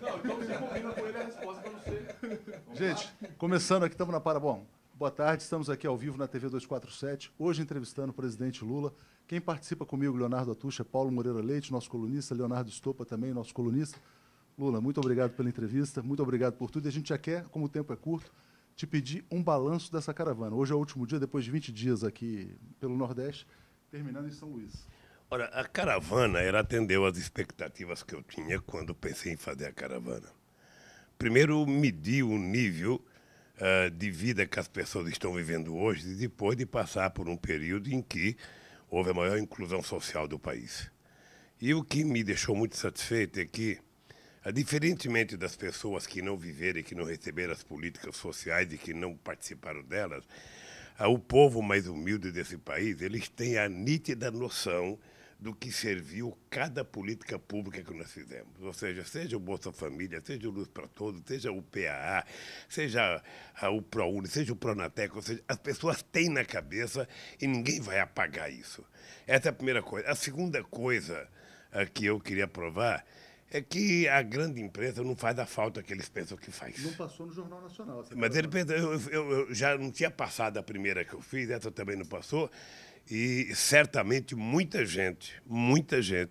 Não, então você combina com ele a resposta para você. Gente, começando aqui, estamos na Parabom. Boa tarde, estamos aqui ao vivo na TV 247, hoje entrevistando o presidente Lula. Quem participa comigo, Leonardo Atucha, Paulo Moreira Leite, nosso colunista, Leonardo Estopa também, nosso colunista. Lula, muito obrigado pela entrevista, muito obrigado por tudo. E a gente já quer, como o tempo é curto, te pedir um balanço dessa caravana. Hoje é o último dia, depois de 20 dias aqui pelo Nordeste, terminando em São Luís. Ora, a caravana, ela atendeu às expectativas que eu tinha quando pensei em fazer a caravana. Primeiro, medir o nível de vida que as pessoas estão vivendo hoje, depois de passar por um período em que houve a maior inclusão social do país. E o que me deixou muito satisfeito é que, diferentemente das pessoas que não viveram e que não receberam as políticas sociais e que não participaram delas, o povo mais humilde desse país, eles têm a nítida noção do que serviu cada política pública que nós fizemos. Ou seja o Bolsa Família, seja o Luz para Todos, seja o PAA, seja o ProUni, seja o Pronatec, ou seja, as pessoas têm na cabeça e ninguém vai apagar isso. Essa é a primeira coisa. A segunda coisa que eu queria provar é que a grande imprensa não faz a falta que eles pensam que faz. Não passou no Jornal Nacional. Mas ele pensa, eu já não tinha passado a primeira que eu fiz, essa também não passou, e certamente muita gente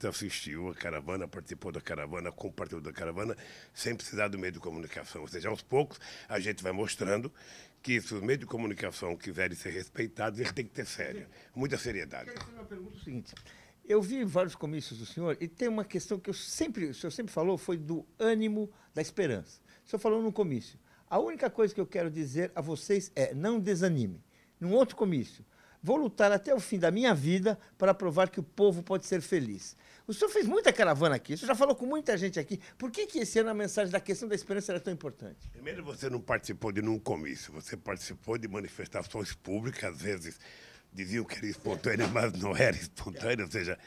assistiu a caravana, participou da caravana, compartilhou da caravana, sem precisar do meio de comunicação. Ou seja, aos poucos a gente vai mostrando que se os meios de comunicação quiserem ser respeitados, eles têm que ter muita seriedade. Quero fazer uma pergunta o seguinte. Eu vi vários comícios do senhor e tem uma questão que o senhor sempre falou, foi do ânimo da esperança. O senhor falou num comício. A única coisa que eu quero dizer a vocês é, não desanime. Num outro comício, vou lutar até o fim da minha vida para provar que o povo pode ser feliz. O senhor fez muita caravana aqui, o senhor já falou com muita gente aqui. Por que esse ano a mensagem da questão da esperança era tão importante? Primeiro, você não participou de nenhum comício, você participou de manifestações públicas, às vezes diziam que era espontânea, mas não era espontânea, ou seja,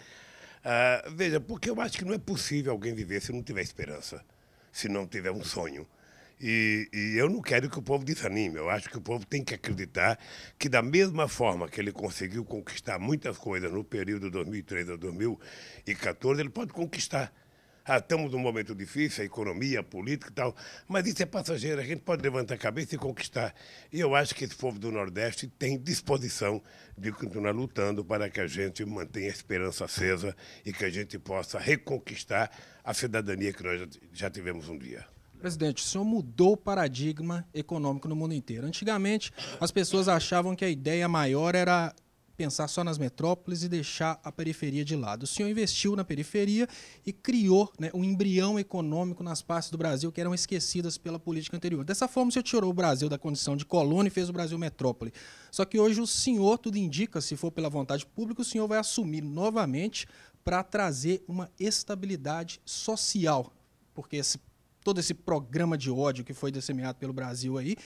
veja, porque eu acho que não é possível alguém viver se não tiver esperança, se não tiver um sonho. E eu não quero que o povo desanime, eu acho que o povo tem que acreditar que da mesma forma que ele conseguiu conquistar muitas coisas no período 2003 a 2014, ele pode conquistar. Estamos num momento difícil, a economia, a política e tal, mas isso é passageiro, a gente pode levantar a cabeça e conquistar. E eu acho que esse povo do Nordeste tem disposição de continuar lutando para que a gente mantenha a esperança acesa e que a gente possa reconquistar a cidadania que nós já tivemos um dia. Presidente, o senhor mudou o paradigma econômico no mundo inteiro. Antigamente, as pessoas achavam que a ideia maior era pensar só nas metrópoles e deixar a periferia de lado. O senhor investiu na periferia e criou, né, um embrião econômico nas partes do Brasil que eram esquecidas pela política anterior. Dessa forma, o senhor tirou o Brasil da condição de colônia e fez o Brasil metrópole. Só que hoje o senhor, tudo indica, se for pela vontade pública, o senhor vai assumir novamente para trazer uma estabilidade social, porque todo esse programa de ódio que foi disseminado pelo Brasil aí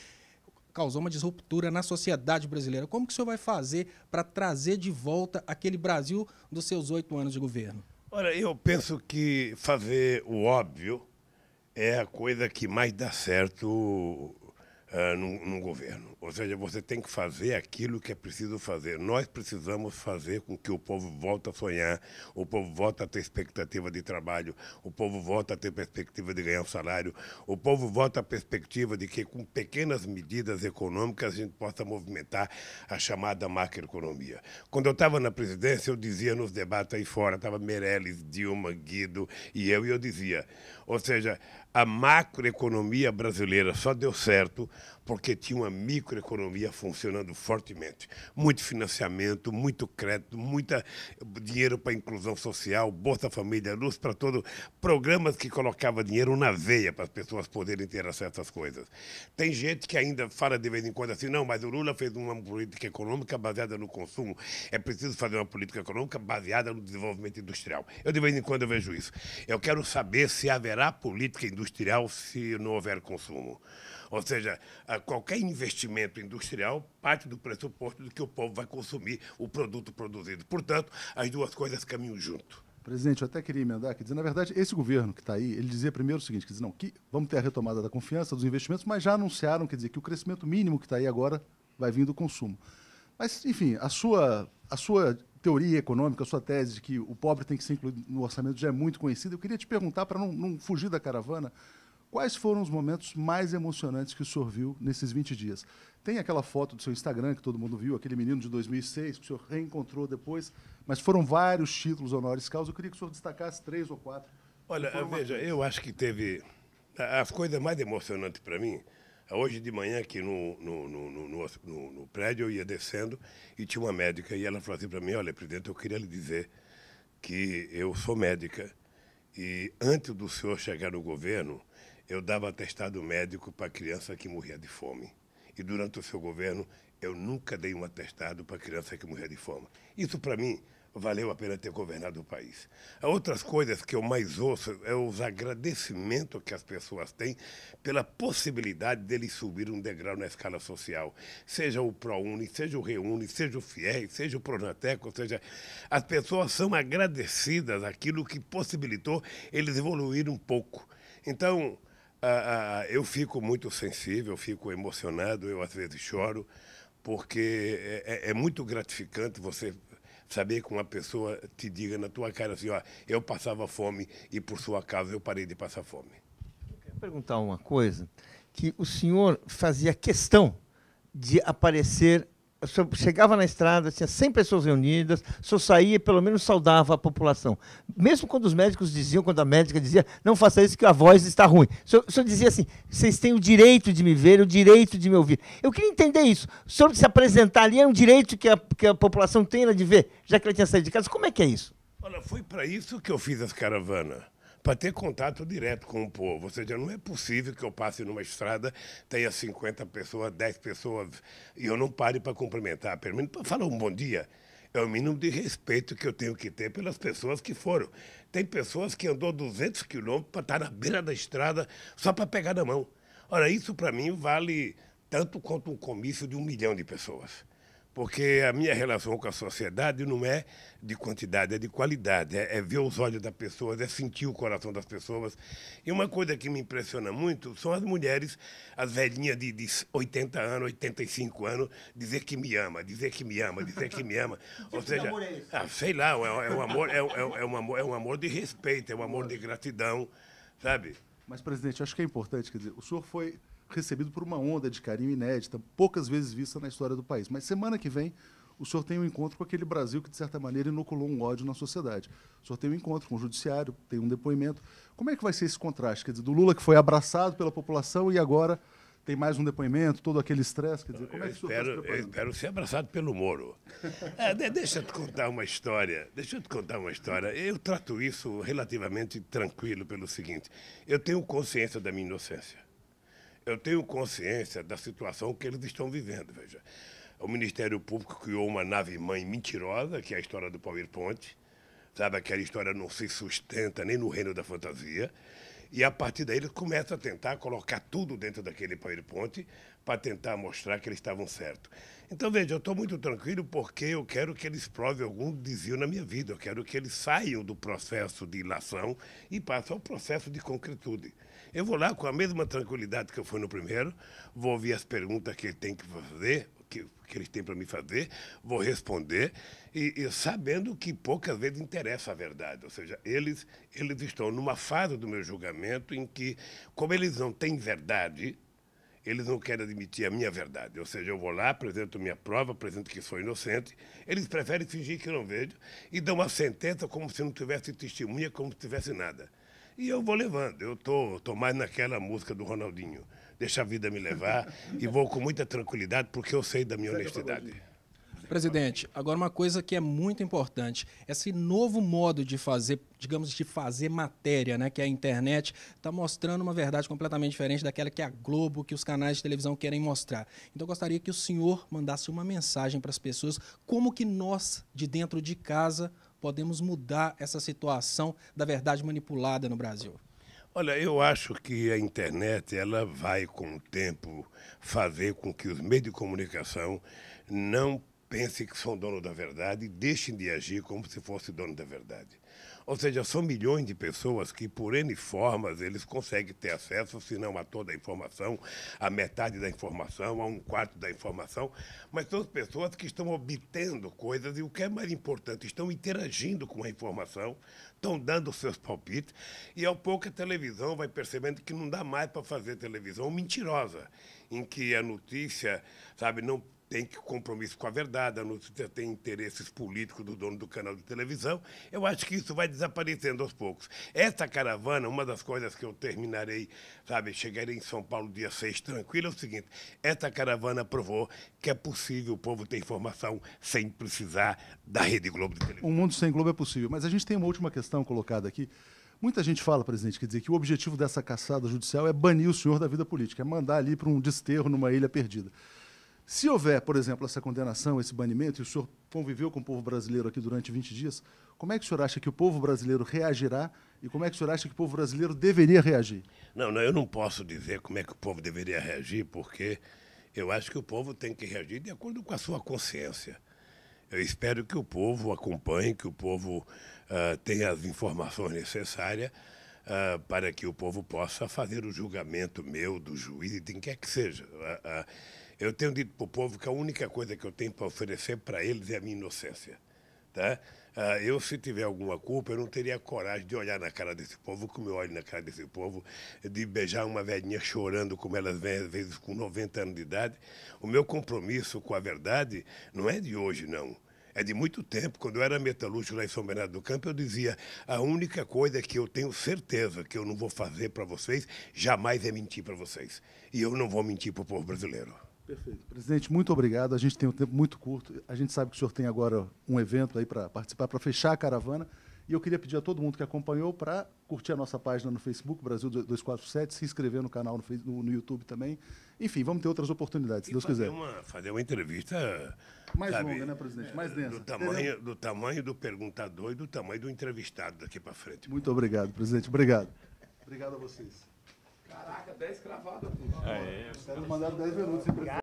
causou uma disruptura na sociedade brasileira. Como que o senhor vai fazer para trazer de volta aquele Brasil dos seus 8 anos de governo? Olha, eu penso que fazer o óbvio é a coisa que mais dá certo num governo. Ou seja, você tem que fazer aquilo que é preciso fazer. Nós precisamos fazer com que o povo volte a sonhar, o povo volte a ter expectativa de trabalho, o povo volte a ter perspectiva de ganhar um salário, o povo volte a perspectiva de que, com pequenas medidas econômicas, a gente possa movimentar a chamada macroeconomia. Quando eu estava na presidência, eu dizia nos debates aí fora, estava Meirelles, Dilma, Guido e eu dizia, ou seja, a macroeconomia brasileira só deu certo porque tinha uma microeconomia funcionando fortemente. Muito financiamento, muito crédito, muito dinheiro para inclusão social, Bolsa Família, Luz para Todos, programas que colocavam dinheiro na veia para as pessoas poderem ter acesso às coisas. Tem gente que ainda fala de vez em quando assim, não, mas o Lula fez uma política econômica baseada no consumo, é preciso fazer uma política econômica baseada no desenvolvimento industrial. Eu de vez em quando eu vejo isso. Eu quero saber se haverá política industrial se não houver consumo. Ou seja, qualquer investimento industrial parte do pressuposto de que o povo vai consumir o produto produzido. Portanto, as duas coisas caminham junto. Presidente, eu até queria emendar, quer dizer, na verdade, esse governo que está aí, ele dizia primeiro o seguinte, quer dizer, não, que vamos ter a retomada da confiança, dos investimentos, mas já anunciaram, quer dizer, que o crescimento mínimo que está aí agora vai vir do consumo. Mas, enfim, a sua teoria econômica, a sua tese de que o pobre tem que ser incluído no orçamento já é muito conhecida. Eu queria te perguntar, para não fugir da caravana, quais foram os momentos mais emocionantes que o senhor viu nesses 20 dias? Tem aquela foto do seu Instagram que todo mundo viu, aquele menino de 2006, que o senhor reencontrou depois, mas foram vários títulos honoris causa. Eu queria que o senhor destacasse 3 ou 4. Olha, veja, eu acho que teve... As coisas mais emocionantes para mim, hoje de manhã aqui no prédio, eu ia descendo e tinha uma médica e ela falou assim para mim, olha, presidente, eu queria lhe dizer que eu sou médica e antes do senhor chegar no governo, eu dava atestado médico para criança que morria de fome. E durante o seu governo, eu nunca dei um atestado para criança que morria de fome. Isso, para mim, valeu a pena ter governado o país. Outras coisas que eu mais ouço é os agradecimentos que as pessoas têm pela possibilidade deles subir um degrau na escala social. Seja o ProUni, seja o ReUni, seja o FIES, seja o Pronatec, ou seja, as pessoas são agradecidas àquilo que possibilitou eles evoluir um pouco. Então, eu fico muito sensível, fico emocionado, eu às vezes choro, porque é muito gratificante você saber que uma pessoa te diga na tua cara assim, ó, eu passava fome e por sua causa eu parei de passar fome. Eu quero perguntar uma coisa, que o senhor fazia questão de aparecer, o senhor chegava na estrada, tinha 100 pessoas reunidas, o senhor saía e pelo menos saudava a população. Mesmo quando os médicos diziam, quando a médica dizia, não faça isso que a voz está ruim. O senhor dizia assim, vocês têm o direito de me ver, o direito de me ouvir. Eu queria entender isso. O senhor se apresentar ali é um direito que a população tem de ver, já que ela tinha saído de casa. Como é que é isso? Olha, foi para isso que eu fiz as caravanas. Para ter contato direto com o povo. Ou seja, não é possível que eu passe numa estrada, tenha 50 pessoas, 10 pessoas, e eu não pare para cumprimentar, pelo menos para falar um bom dia. É o mínimo de respeito que eu tenho que ter pelas pessoas que foram. Tem pessoas que andou 200 quilômetros para estar na beira da estrada só para pegar na mão. Ora, isso para mim vale tanto quanto um comício de 1 milhão de pessoas. Porque a minha relação com a sociedade não é de quantidade, é de qualidade. É ver os olhos das pessoas, é sentir o coração das pessoas. E uma coisa que me impressiona muito são as mulheres, as velhinhas de 80 anos, 85 anos, dizer que me ama, dizer que me ama, dizer que me ama. Ou seja, sei lá, é um amor de respeito, é um amor de gratidão, sabe? Mas, presidente, acho que é importante, quer dizer, o senhor foi recebido por uma onda de carinho inédita, poucas vezes vista na história do país. Mas semana que vem, o senhor tem um encontro com aquele Brasil que, de certa maneira, inoculou um ódio na sociedade. O senhor tem um encontro com o judiciário, tem um depoimento. Como é que vai ser esse contraste? Quer dizer, do Lula que foi abraçado pela população e agora tem mais um depoimento, todo aquele estresse? Quer dizer, como é que o senhor está se Eu preparando? espero ser abraçado pelo Moro. Deixa eu te contar uma história. Eu trato isso relativamente tranquilo pelo seguinte. Eu tenho consciência da minha inocência. Eu tenho consciência da situação que eles estão vivendo. Veja, o Ministério Público criou uma nave-mãe mentirosa, que é a história do PowerPoint. Sabe, aquela história não se sustenta nem no reino da fantasia. E, a partir daí, eles começam a tentar colocar tudo dentro daquele PowerPoint para tentar mostrar que eles estavam certos. Então, veja, eu estou muito tranquilo porque eu quero que eles provem algum desvio na minha vida. Eu quero que eles saiam do processo de ilação e passem ao processo de concretude. Eu vou lá com a mesma tranquilidade que eu fui no primeiro, vou ouvir as perguntas que ele tem que fazer, que eles têm para me fazer, vou responder, e sabendo que poucas vezes interessa a verdade. Ou seja, eles estão numa fase do meu julgamento em que, como eles não têm verdade, eles não querem admitir a minha verdade. Ou seja, eu vou lá, apresento minha prova, apresento que sou inocente, eles preferem fingir que não vejo e dão uma sentença como se não tivesse testemunha, como se tivesse nada. E eu vou levando. Eu tô mais naquela música do Ronaldinho. Deixa a vida me levar e vou com muita tranquilidade porque eu sei da minha honestidade. Presidente, agora uma coisa que é muito importante, esse novo modo de fazer, digamos, de fazer matéria, né, que é a internet, está mostrando uma verdade completamente diferente daquela que a Globo, que os canais de televisão querem mostrar. Então eu gostaria que o senhor mandasse uma mensagem para as pessoas, como que nós, de dentro de casa, podemos mudar essa situação da verdade manipulada no Brasil? Olha, eu acho que a internet ela vai, com o tempo, fazer com que os meios de comunicação não pensem que são donos da verdade e deixem de agir como se fosse dono da verdade. Ou seja, são milhões de pessoas que, por N formas, eles conseguem ter acesso, se não a toda a informação, a metade da informação, a um quarto da informação, mas são pessoas que estão obtendo coisas e, o que é mais importante, estão interagindo com a informação, estão dando seus palpites, e ao pouco a televisão vai percebendo que não dá mais para fazer televisão mentirosa, em que a notícia, sabe, não tem compromisso com a verdade, a notícia tem interesses políticos do dono do canal de televisão. Eu acho que isso vai desaparecendo aos poucos. Essa caravana, uma das coisas que eu terminarei, sabe, chegarei em São Paulo dia 6 tranquilo, é o seguinte: essa caravana provou que é possível o povo ter informação sem precisar da Rede Globo de televisão. Um mundo sem Globo é possível. Mas a gente tem uma última questão colocada aqui. Muita gente fala, presidente, quer dizer, que o objetivo dessa caçada judicial é banir o senhor da vida política, é mandar ali para um desterro numa ilha perdida. Se houver, por exemplo, essa condenação, esse banimento, e o senhor conviveu com o povo brasileiro aqui durante 20 dias, como é que o senhor acha que o povo brasileiro reagirá e como é que o senhor acha que o povo brasileiro deveria reagir? Não, eu não posso dizer como é que o povo deveria reagir, porque eu acho que o povo tem que reagir de acordo com a sua consciência. Eu espero que o povo acompanhe, que o povo tenha as informações necessárias para que o povo possa fazer o julgamento meu, do juiz, e de quem quer que seja. Eu tenho dito para o povo que a única coisa que eu tenho para oferecer para eles é a minha inocência. Tá? Eu, se tiver alguma culpa, eu não teria coragem de olhar na cara desse povo, como eu olho na cara desse povo, de beijar uma velhinha chorando, como elas vêm, às vezes, com 90 anos de idade. O meu compromisso com a verdade não é de hoje, não. É de muito tempo. Quando eu era metalúrgico lá em São Bernardo do Campo, eu dizia: a única coisa que eu tenho certeza que eu não vou fazer para vocês, jamais é mentir para vocês. E eu não vou mentir para o povo brasileiro. Perfeito. Presidente, muito obrigado. A gente tem um tempo muito curto. A gente sabe que o senhor tem agora um evento aí para participar, para fechar a caravana. E eu queria pedir a todo mundo que acompanhou para curtir a nossa página no Facebook, Brasil 247, se inscrever no canal no YouTube também. Enfim, vamos ter outras oportunidades, se Deus quiser. Fazer uma entrevista mais sabe, longa, né, presidente? Mais densa. Do tamanho do perguntador e do tamanho do entrevistado daqui para frente. Muito obrigado, presidente. Obrigado. Obrigado a vocês. Caraca, 10 cravadas. Os caras mandaram 10 minutos, hein, presidente?